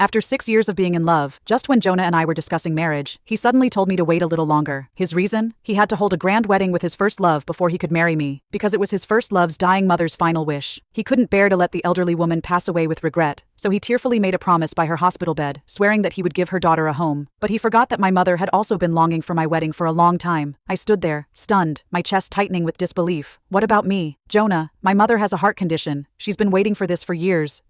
After 6 years of being in love, just when Jonah and I were discussing marriage, he suddenly told me to wait a little longer. His reason? He had to hold a grand wedding with his first love before he could marry me, because it was his first love's dying mother's final wish. He couldn't bear to let the elderly woman pass away with regret, so he tearfully made a promise by her hospital bed, swearing that he would give her daughter a home. But he forgot that my mother had also been longing for my wedding for a long time. I stood there, stunned, my chest tightening with disbelief. What about me? Jonah, my mother has a heart condition. She's been waiting for this for years.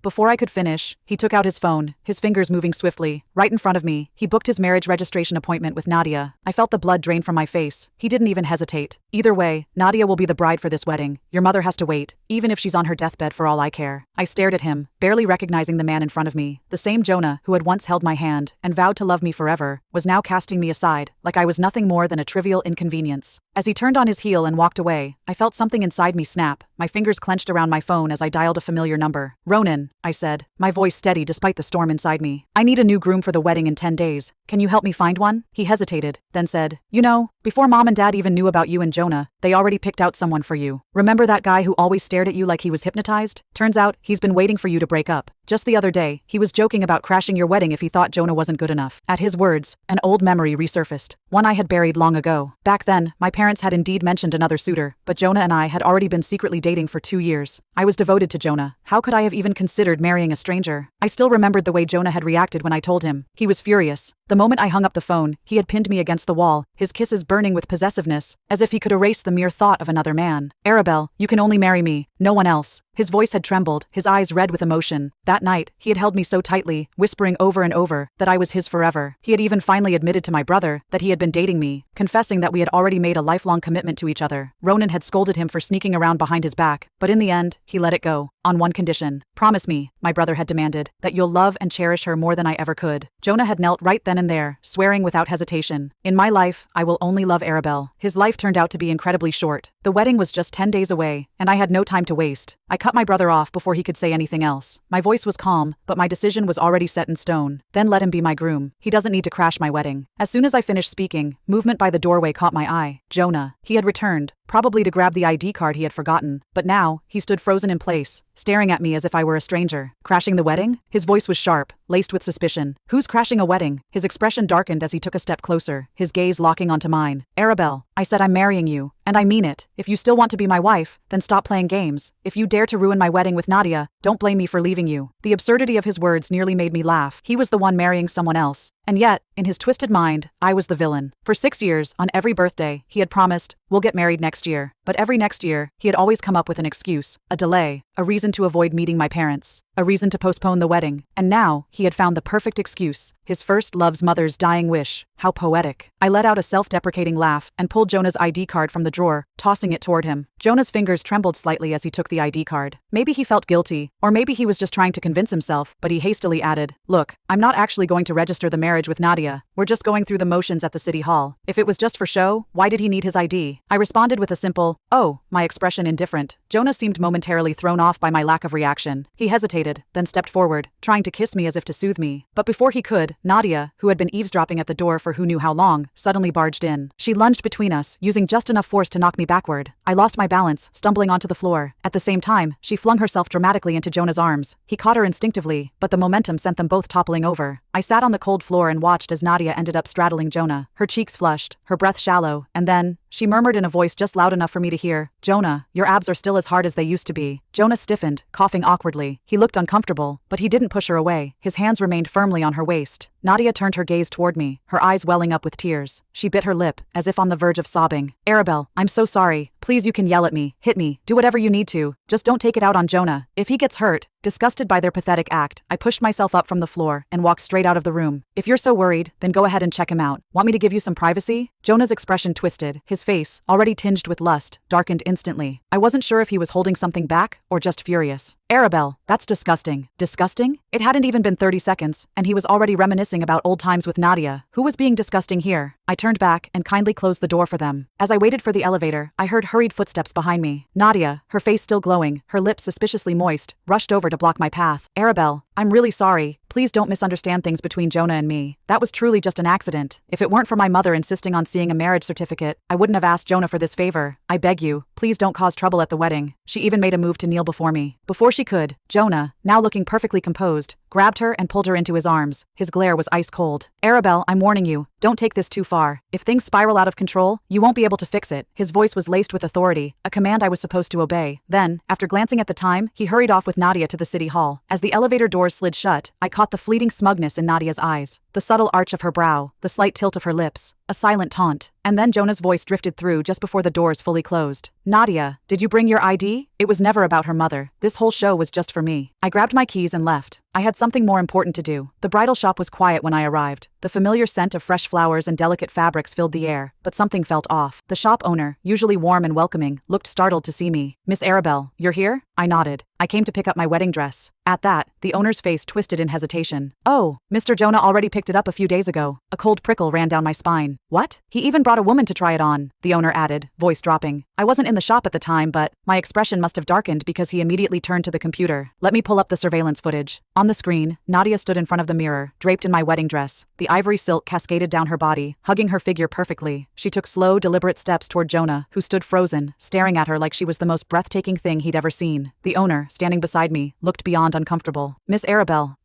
Before I could finish, he took out his phone, his fingers moving swiftly. Right in front of me, he booked his marriage registration appointment with Nadia. I felt the blood drain from my face. He didn't even hesitate. Either way, Nadia will be the bride for this wedding. Your mother has to wait, even if she's on her deathbed for all I care. I stared at him, barely recognizing the man in front of me. The same Jonah, who had once held my hand and vowed to love me forever, was now casting me aside, like I was nothing more than a trivial inconvenience. As he turned on his heel and walked away, I felt something inside me snap. My fingers clenched around my phone as I dialed a familiar number. Ronan, I said, my voice steady despite the storm inside me. I need a new groom for the wedding in 10 days. Can you help me find one? He hesitated, then said, you know, before Mom and Dad even knew about you and Jonah, they already picked out someone for you. Remember that guy who always stared at you like he was hypnotized? Turns out, he's been waiting for you to break up. Just the other day, he was joking about crashing your wedding if he thought Jonah wasn't good enough. At his words, an old memory resurfaced, one I had buried long ago. Back then, my parents had indeed mentioned another suitor, but Jonah and I had already been secretly dating for 2 years. I was devoted to Jonah. How could I have even considered marrying a stranger? I still remembered the way Jonah had reacted when I told him. He was furious. The moment I hung up the phone, he had pinned me against the wall, his kisses burning with possessiveness, as if he could erase the mere thought of another man. Arabelle, you can only marry me, no one else. His voice had trembled, his eyes red with emotion. That night, he had held me so tightly, whispering over and over, that I was his forever. He had even finally admitted to my brother that he had been dating me, confessing that we had already made a lifelong commitment to each other. Ronan had scolded him for sneaking around behind his back, but in the end, he let it go. On one condition. Promise me, my brother had demanded, that you'll love and cherish her more than I ever could. Jonah had knelt right then and there, swearing without hesitation. In my life, I will only love Arabelle. His life turned out to be incredibly short. The wedding was just 10 days away, and I had no time to waste. I cut my brother off before he could say anything else. My voice was calm, but my decision was already set in stone. Then let him be my groom. He doesn't need to crash my wedding. As soon as I finished speaking, movement by the doorway caught my eye. Jonah. He had returned, probably to grab the ID card he had forgotten, but now, he stood frozen in place, staring at me as if I were a stranger. Crashing the wedding? His voice was sharp, laced with suspicion. Who's crashing a wedding? His expression darkened as he took a step closer, his gaze locking onto mine. Arabelle, I said I'm marrying you, and I mean it. If you still want to be my wife, then stop playing games. If you dare to ruin my wedding with Nadia, don't blame me for leaving you. The absurdity of his words nearly made me laugh. He was the one marrying someone else. And yet, in his twisted mind, I was the villain. For 6 years, on every birthday, he had promised, we'll get married next year. But every next year, he had always come up with an excuse, a delay, a reason to avoid meeting my parents, a reason to postpone the wedding. And now, he had found the perfect excuse, his first love's mother's dying wish. How poetic. I let out a self-deprecating laugh and pulled Jonah's ID card from the drawer, tossing it toward him. Jonah's fingers trembled slightly as he took the ID card. Maybe he felt guilty, or maybe he was just trying to convince himself, but he hastily added, look, I'm not actually going to register the marriage with Nadia. We're just going through the motions at the city hall. If it was just for show, why did he need his ID? I responded with a simple, oh, my expression indifferent. Jonah seemed momentarily thrown off by my lack of reaction. He hesitated, then stepped forward, trying to kiss me as if to soothe me. But before he could, Nadia, who had been eavesdropping at the door for who knew how long, suddenly barged in. She lunged between us, using just enough force to knock me backward. I lost my balance, stumbling onto the floor. At the same time, she flung herself dramatically into Jonah's arms. He caught her instinctively, but the momentum sent them both toppling over. I sat on the cold floor and watched as Nadia ended up straddling Jonah. Her cheeks flushed, her breath shallow, and then, she murmured in a voice just loud enough for me to hear, Jonah, your abs are still as hard as they used to be. Jonah stiffened, coughing awkwardly. He looked uncomfortable, but he didn't push her away. His hands remained firmly on her waist. Nadia turned her gaze toward me, her eyes welling up with tears. She bit her lip, as if on the verge of sobbing. Arabelle, I'm so sorry. Please, you can yell at me, hit me, do whatever you need to. Just don't take it out on Jonah. If he gets hurt. Disgusted by their pathetic act, I pushed myself up from the floor and walked straight out of the room. If you're so worried, then go ahead and check him out. Want me to give you some privacy? Jonah's expression twisted, his face, already tinged with lust, darkened instantly. I wasn't sure if he was holding something back or just furious. Arabelle, that's disgusting. Disgusting? It hadn't even been 30 seconds, and he was already reminiscing about old times with Nadia. Who was being disgusting here? I turned back and kindly closed the door for them. As I waited for the elevator, I heard hurried footsteps behind me. Nadia, her face still glowing, her lips suspiciously moist, rushed over to block my path. Arabelle, I'm really sorry. Please don't misunderstand things between Jonah and me. That was truly just an accident. If it weren't for my mother insisting on seeing a marriage certificate, I wouldn't have asked Jonah for this favor. I beg you, please don't cause trouble at the wedding. She even made a move to kneel before me. Before she could, Jonah, now looking perfectly composed, grabbed her and pulled her into his arms. His glare was ice cold. Arabelle, I'm warning you, don't take this too far. If things spiral out of control, you won't be able to fix it. His voice was laced with authority, a command I was supposed to obey. Then, after glancing at the time, he hurried off with Nadia to the city hall. As the elevator doors slid shut, I caught the fleeting smugness in Nadia's eyes, the subtle arch of her brow, the slight tilt of her lips, a silent taunt. And then Jonah's voice drifted through just before the doors fully closed. Nadia, did you bring your ID? It was never about her mother. This whole show was just for me. I grabbed my keys and left. I had something more important to do. The bridal shop was quiet when I arrived. The familiar scent of fresh flowers and delicate fabrics filled the air, but something felt off. The shop owner, usually warm and welcoming, looked startled to see me. Miss Arabelle, you're here? I nodded. I came to pick up my wedding dress. At that, the owner's face twisted in hesitation. Oh, Mr. Jonah already picked it up a few days ago. A cold prickle ran down my spine. What? He even brought a woman to try it on, the owner added, voice dropping. I wasn't in the shop at the time, but my expression must have darkened because he immediately turned to the computer. Let me pull up the surveillance footage. On the screen, Nadia stood in front of the mirror, draped in my wedding dress. The ivory silk cascaded down her body, hugging her figure perfectly. She took slow, deliberate steps toward Jonah, who stood frozen, staring at her like she was the most breathtaking thing he'd ever seen. The owner, standing beside me, looked beyond uncomfortable. Miss Arabelle,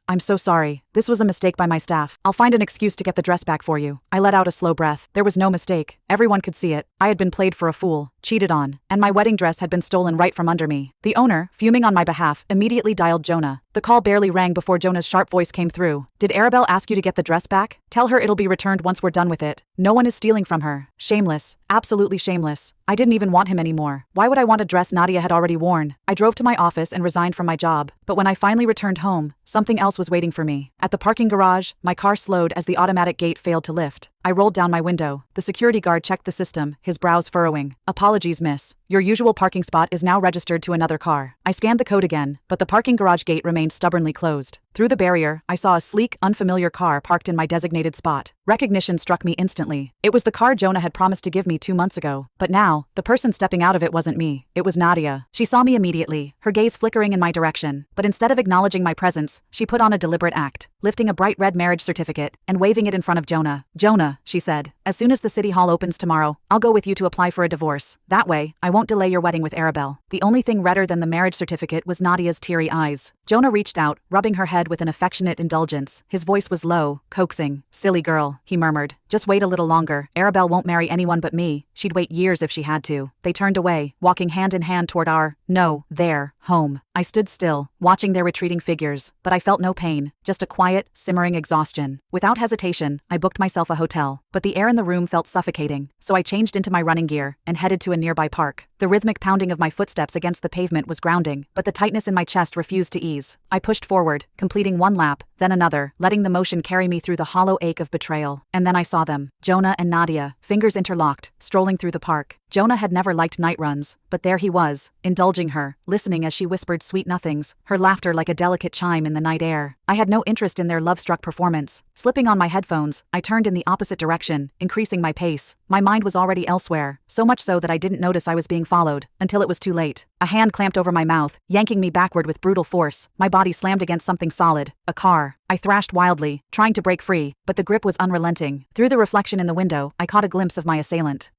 I'm so sorry. This was a mistake by my staff. I'll find an excuse to get the dress back for you. I let out a slow breath. There was no mistake. Everyone could see it. I had been played for a fool, cheated on, and my wedding dress had been stolen right from under me. The owner, fuming on my behalf, immediately dialed Jonah. The call barely rang before Jonah's sharp voice came through. Did Arabelle ask you to get the dress back? Tell her it'll be returned once we're done with it. No one is stealing from her. Shameless. Absolutely shameless. I didn't even want him anymore. Why would I want a dress Nadia had already worn? I drove to my office and resigned from my job. But when I finally returned home, something else was waiting for me. At the parking garage, my car slowed as the automatic gate failed to lift. I rolled down my window. The security guard checked the system, his brows furrowing. Apologies, miss. Your usual parking spot is now registered to another car. I scanned the code again, but the parking garage gate remained stubbornly closed. Through the barrier, I saw a sleek, unfamiliar car parked in my designated spot. Recognition struck me instantly. It was the car Jonah had promised to give me 2 months ago. But now, the person stepping out of it wasn't me. It was Nadia. She saw me immediately, her gaze flickering in my direction. But instead of acknowledging my presence, she put on a deliberate act, lifting a bright red marriage certificate and waving it in front of Jonah. Jonah, she said, as soon as the city hall opens tomorrow, I'll go with you to apply for a divorce. That way, I won't delay your wedding with Arabelle. The only thing redder than the marriage certificate was Nadia's teary eyes. Jonah reached out, rubbing her head with an affectionate indulgence. His voice was low, coaxing. Silly girl, he murmured. Just wait a little longer. Arabelle won't marry anyone but me. She'd wait years if she had to. They turned away, walking hand in hand toward their home. I stood still, watching their retreating figures, but I felt no pain, just a quiet, simmering exhaustion. Without hesitation, I booked myself a hotel, but the air in the room felt suffocating, so I changed into my running gear and headed to a nearby park. The rhythmic pounding of my footsteps against the pavement was grounding, but the tightness in my chest refused to ease. I pushed forward, completing one lap, then another, letting the motion carry me through the hollow ache of betrayal. And then I saw them, Jonah and Nadia, fingers interlocked, strolling through the park. Jonah had never liked night runs, but there he was, indulging her, listening as she whispered sweet nothings, her laughter like a delicate chime in the night air. I had no interest in their love-struck performance. Slipping on my headphones, I turned in the opposite direction, increasing my pace. My mind was already elsewhere, so much so that I didn't notice I was being followed, until it was too late. A hand clamped over my mouth, yanking me backward with brutal force. My body slammed against something solid, a car. I thrashed wildly, trying to break free, but the grip was unrelenting. Through the reflection in the window, I caught a glimpse of my assailant.